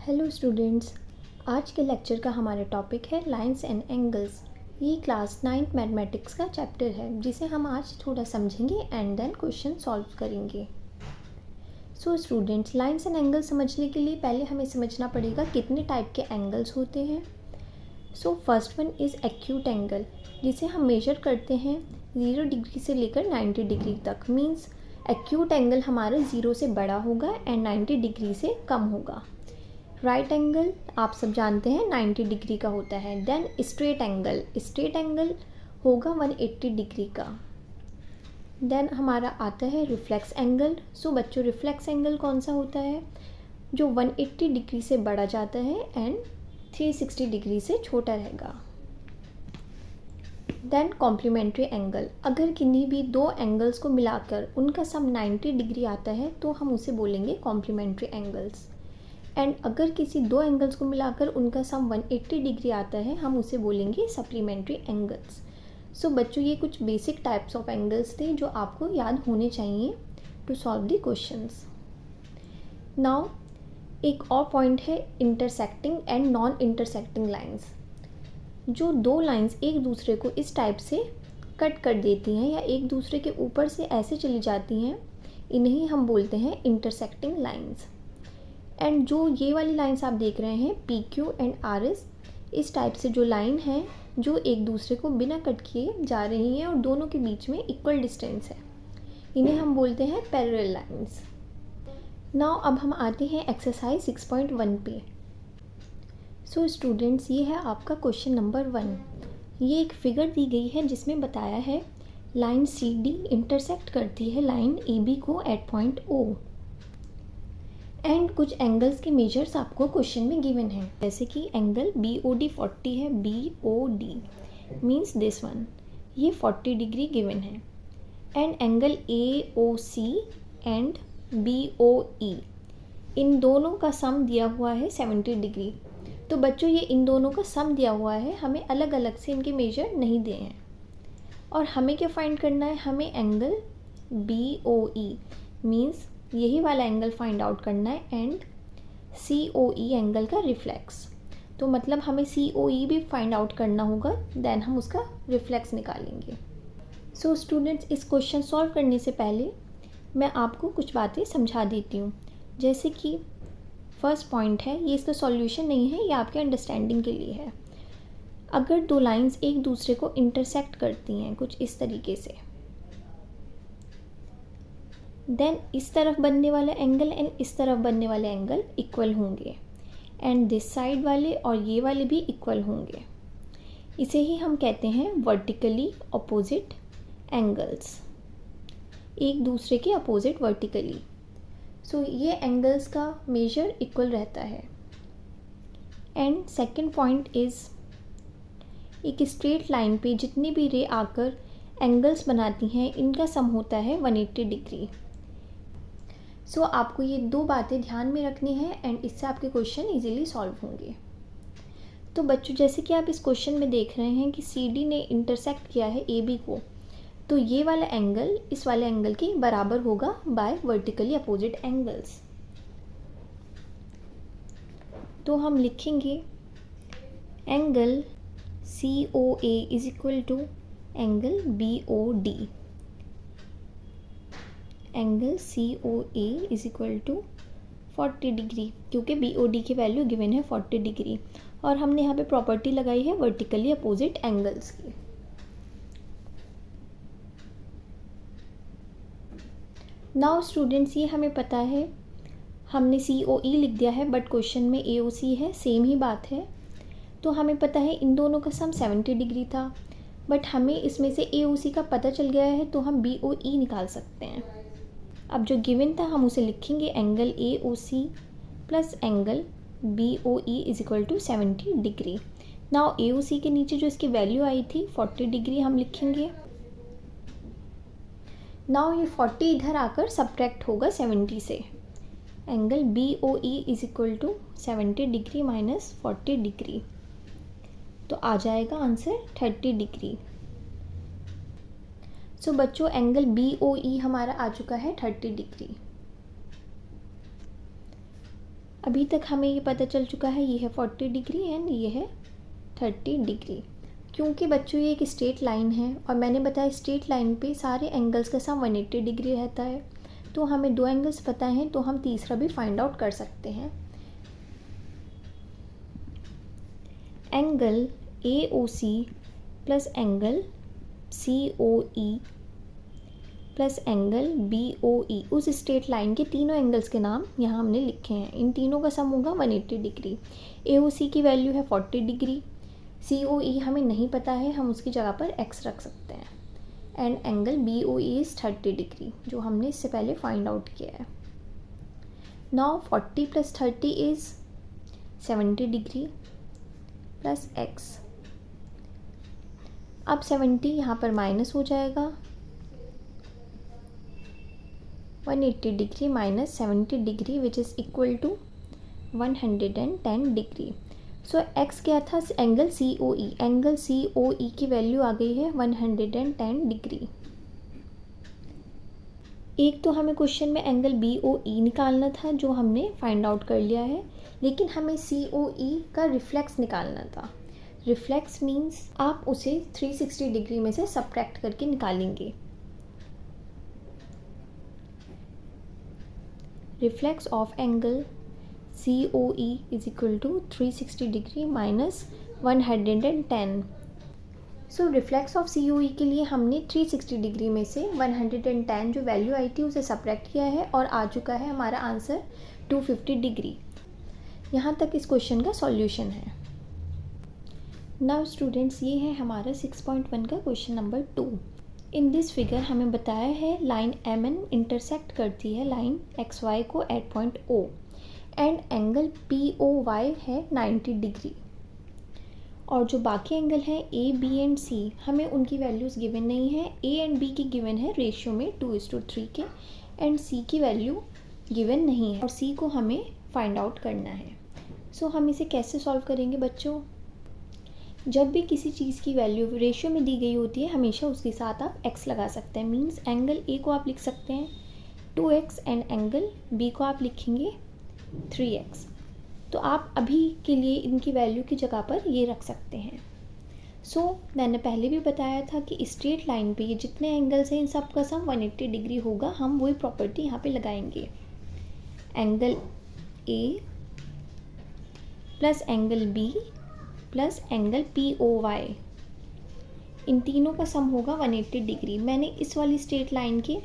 Hello students, आज के lecture का हमारा टॉपिक है लाइंस एंड एंगल्स। ये क्लास 9th मैथमेटिक्स का चैप्टर है जिसे हम आज थोड़ा समझेंगे एंड देन क्वेश्चन सॉल्व करेंगे। So students, lines and angles समझने के लिए पहले हमें समझना पड़ेगा कितने टाइप के एंगल्स होते हैं। So first one is acute angle, जिसे हम मेजर करते हैं 0 डिग्री से लेकर 90 डिग्री तक। मीन्स एक्यूट एंगल हमारा 0 से बड़ा होगा एंड 90 डिग्री से कम होगा। राइट एंगल आप सब जानते हैं 90 डिग्री का होता है। देन स्ट्रेट एंगल होगा 180 डिग्री का। देन हमारा आता है रिफ्लेक्स एंगल। सो बच्चों, रिफ्लेक्स एंगल कौन सा होता है? जो 180 डिग्री से बढ़ा जाता है एंड 360 डिग्री से छोटा रहेगा। देन कॉम्प्लीमेंट्री एंगल, अगर किन्हीं भी दो एंगल्स को मिलाकर उनका सम 90 डिग्री आता है तो हम उसे बोलेंगे कॉम्प्लीमेंट्री एंगल्स। एंड अगर किसी दो एंगल्स को मिलाकर उनका सम 180 डिग्री आता है हम उसे बोलेंगे सप्लीमेंट्री एंगल्स। सो बच्चों, ये कुछ बेसिक टाइप्स ऑफ एंगल्स थे जो आपको याद होने चाहिए to solve the questions. Now एक और पॉइंट है intersecting and non intersecting lines. जो दो लाइंस एक दूसरे को इस टाइप से कट कर देती हैं या एक दूसरे के ऊपर से ऐसे चली जाती हैं, इन्हें हम बोलते हैं इंटरसेक्टिंग लाइंस। एंड जो ये वाली लाइंस आप देख रहे हैं PQ एंड RS, इस टाइप से जो लाइन है जो एक दूसरे को बिना कट किए जा रही हैं और दोनों के बीच में इक्वल डिस्टेंस है, इन्हें हम बोलते हैं पैरेलल लाइंस। नाउ अब हम आते हैं एक्सरसाइज 6.1 पे। सो स्टूडेंट्स, ये है आपका क्वेश्चन नंबर 1। ये एक फिगर दी गई है जिसमें बताया है लाइन CD इंटरसेक्ट करती है लाइन AB को एट पॉइंट O। एंड कुछ एंगल्स के मेजर्स आपको क्वेश्चन में गिवन है, जैसे कि एंगल BOD 40 है। BOD मीन्स दिस वन, ये 40 डिग्री गिवन है। And angle AOC and BOE, इन दोनों का सम दिया हुआ है 70 डिग्री। तो बच्चों, ये इन दोनों का सम दिया हुआ है, हमें अलग अलग से इनके मेजर नहीं दिए हैं। और हमें क्या फाइंड करना है? हमें एंगल BOE मीन्स यही वाला एंगल फाइंड आउट करना है एंड COE एंगल का रिफ्लेक्स। तो मतलब हमें COE भी फाइंड आउट करना होगा, देन हम उसका रिफ्लेक्स निकालेंगे। सो स्टूडेंट्स, इस क्वेश्चन सॉल्व करने से पहले मैं आपको कुछ बातें समझा देती हूँ। जैसे कि फर्स्ट पॉइंट है, ये इसका सॉल्यूशन नहीं है, ये आपके अंडरस्टैंडिंग के लिए है। अगर दो लाइंस एक दूसरे को इंटरसेक्ट करती हैं कुछ इस तरीके से, देन इस तरफ बनने वाला एंगल एंड इस तरफ बनने वाले एंगल इक्वल होंगे एंड दिस साइड वाले और ये वाले भी इक्वल होंगे। इसे ही हम कहते हैं वर्टिकली अपोजिट एंगल्स, एक दूसरे के अपोजिट वर्टिकली। सो ये एंगल्स का मेजर इक्वल रहता है। एंड सेकंड पॉइंट इज़, एक स्ट्रेट लाइन पे जितनी भी रे आकर एंगल्स बनाती हैं इनका सम होता है 180 डिग्री। सो आपको ये दो बातें ध्यान में रखनी है एंड इससे आपके क्वेश्चन इजीली सॉल्व होंगे। तो बच्चों, जैसे कि आप इस क्वेश्चन में देख रहे हैं कि CD ने इंटरसेक्ट किया है AB को, तो ये वाला एंगल इस वाले एंगल के बराबर होगा बाय वर्टिकली अपोजिट एंगल्स। तो हम लिखेंगे angle COA is equal to angle BOD। Angle COA is equal to 40 degree, क्योंकि BOD की वैल्यू गिवन है 40 डिग्री और हमने यहाँ पे प्रॉपर्टी लगाई है वर्टिकली अपोजिट एंगल्स की। नाउ स्टूडेंट्स, ये हमें पता है, हमने COE लिख दिया है बट क्वेश्चन में AOC है, सेम ही बात है। तो हमें पता है इन दोनों का सम 70 डिग्री था, बट हमें इसमें से AOC का पता चल गया है तो हम BOE निकाल सकते हैं। अब जो गिवन था हम उसे लिखेंगे angle AOC plus angle BOE is equal to 70 degree. Now AOC के नीचे जो इसकी वैल्यू आई थी 40 डिग्री हम लिखेंगे। नाउ ये 40 इधर आकर सब्ट्रैक्ट होगा 70 से। Angle BOE is equal to 70 degree minus 40 degree, तो आ जाएगा आंसर 30 डिग्री। सो बच्चों, एंगल BOE हमारा आ चुका है 30 डिग्री। अभी तक हमें ये पता चल चुका है, ये है 40 डिग्री एंड ये है 30 डिग्री। क्योंकि बच्चों ये एक स्ट्रेट लाइन है और मैंने बताया स्ट्रेट लाइन पे सारे एंगल्स का सम 180 डिग्री रहता है, तो हमें दो एंगल्स पता हैं तो हम तीसरा भी फाइंड आउट कर सकते हैं। Angle AOC plus angle COE plus angle BOE, उस स्ट्रेट लाइन के तीनों एंगल्स के नाम यहाँ हमने लिखे हैं। इन तीनों का सम होगा 180 डिग्री। AOC की वैल्यू है 40 डिग्री, COE हमें नहीं पता है, हम उसकी जगह पर x रख सकते हैं, and angle BOE is 30 degree, जो हमने इससे पहले फाइंड आउट किया है। Now 40 plus 30 is 70 degree plus x। अब 70 यहाँ पर माइनस हो जाएगा, 180 degree minus 70 degree which is equal to 110 degree. So x क्या था, एंगल COE, एंगल COE की वैल्यू आ गई है 110 डिग्री। एक तो हमें क्वेश्चन में एंगल BOE निकालना था जो हमने फाइंड आउट कर लिया है, लेकिन हमें COE का रिफ्लेक्स निकालना था। रिफ्लेक्स मीन्स आप उसे 360 डिग्री में से सब्ट्रैक्ट करके निकालेंगे। Reflex of angle COE is equal to 360 degree minus 110। So reflex of COE के लिए हमने 360 डिग्री में से 110 जो वैल्यू आई थी उसे सब्ट्रैक्ट किया है और आ चुका है हमारा आंसर 250 डिग्री। यहाँ तक इस क्वेश्चन का सॉल्यूशन है। नाउ स्टूडेंट्स, ये है हमारा 6.1 का question number 2। In this figure हमें बताया है लाइन MN इंटरसेक्ट करती है लाइन XY को at point O and angle POY है 90 डिग्री, और जो बाकी एंगल हैं A, B एंड C हमें उनकी वैल्यूज़ गिवन नहीं है। A एंड B की गिवन है रेशियो में 2:3 के, एंड C की वैल्यू गिवन नहीं है और C को हमें फाइंड आउट करना है। सो हम इसे कैसे सॉल्व करेंगे बच्चों? जब भी किसी चीज़ की वैल्यू रेशियो में दी गई होती है हमेशा उसके साथ आप x लगा सकते हैं। मीन्स एंगल A को आप लिख सकते हैं 2x एंड एंगल B को आप लिखेंगे 3x। तो आप अभी के लिए इनकी वैल्यू की जगह पर ये रख सकते हैं। सो मैंने पहले भी बताया था कि स्ट्रेट लाइन पे ये जितने एंगल्स हैं इन सब का सम 180 डिग्री होगा। हम वही प्रॉपर्टी यहाँ पे लगाएंगे, angle A plus angle B plus angle POY, इन तीनों का सम होगा 180 डिग्री। मैंने इस वाली स्ट्रेट लाइन के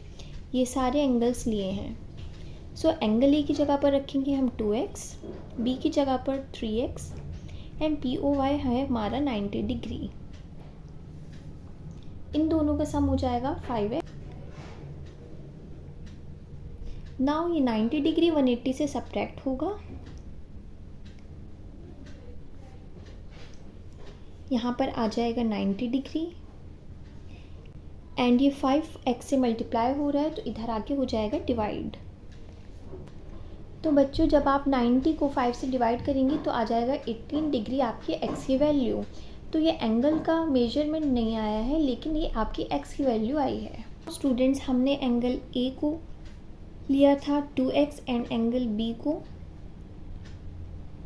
ये सारे एंगल्स लिए हैं। सो एंगल A की जगह पर रखेंगे हम 2x, B की जगह पर 3x एंड POY है हमारा 90 डिग्री। इन दोनों का सम हो जाएगा 5x। नाउ ये 90 डिग्री 180 से सब्ट्रैक्ट होगा, यहाँ पर आ जाएगा 90 डिग्री एंड ये 5x से मल्टीप्लाई हो रहा है तो इधर आके हो जाएगा डिवाइड। तो बच्चों जब आप 90 को 5 से डिवाइड करेंगे तो आ जाएगा 18 डिग्री आपकी x की वैल्यू। तो ये एंगल का मेजरमेंट नहीं आया है लेकिन ये आपकी x की वैल्यू आई है। स्टूडेंट्स, हमने एंगल A को लिया था 2x एंड एंगल B को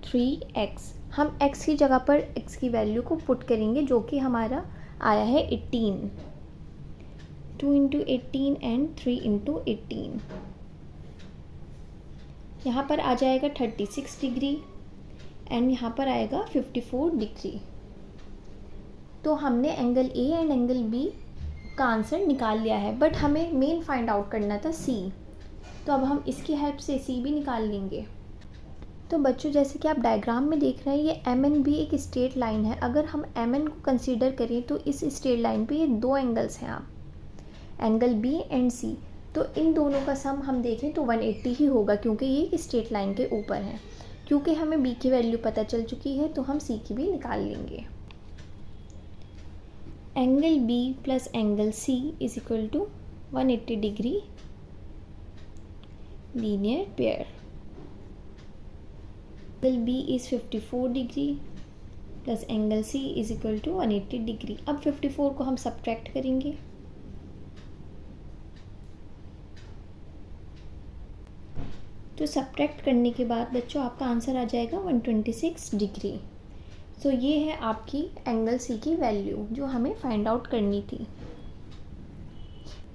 3x। हम x की जगह पर x की वैल्यू को पुट करेंगे जो कि हमारा आया है 18। 2 इंटू 18 एंड 3 इंटू 18, यहाँ पर आ जाएगा 36 डिग्री एंड यहाँ पर आएगा 54 डिग्री। तो हमने angle A and angle B का आंसर निकाल लिया है, बट हमें मेन फाइंड आउट करना था C। तो अब हम इसकी हेल्प से C भी निकाल लेंगे। तो बच्चों जैसे कि आप डायग्राम में देख रहे हैं ये MN भी एक स्ट्रेट लाइन है। अगर हम MN को कंसीडर करें तो इस स्ट्रेट लाइन पे ये दो एंगल्स हैं, आप एंगल B एंड C। तो इन दोनों का सम हम देखें तो 180 ही होगा क्योंकि ये एक स्ट्रेट लाइन के ऊपर है। क्योंकि हमें B की वैल्यू पता चल चुकी है तो हम C की भी निकाल लेंगे। Angle B plus angle C is equal to 180 degree linear pair. Angle B is 54 degree plus angle C is equal to 180 degree. अब 54 को हम सब्ट्रैक्ट करेंगे तो सब्ट्रैक्ट करने के बाद बच्चों आपका आंसर आ जाएगा 126 डिग्री। सो ये है आपकी एंगल सी की वैल्यू जो हमें फाइंड आउट करनी थी।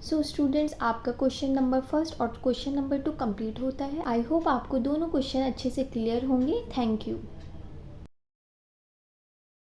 सो स्टूडेंट्स, आपका क्वेश्चन नंबर 1 और क्वेश्चन नंबर 2 कंप्लीट होता है। आई होप आपको दोनों क्वेश्चन अच्छे से क्लियर होंगे। Thank you.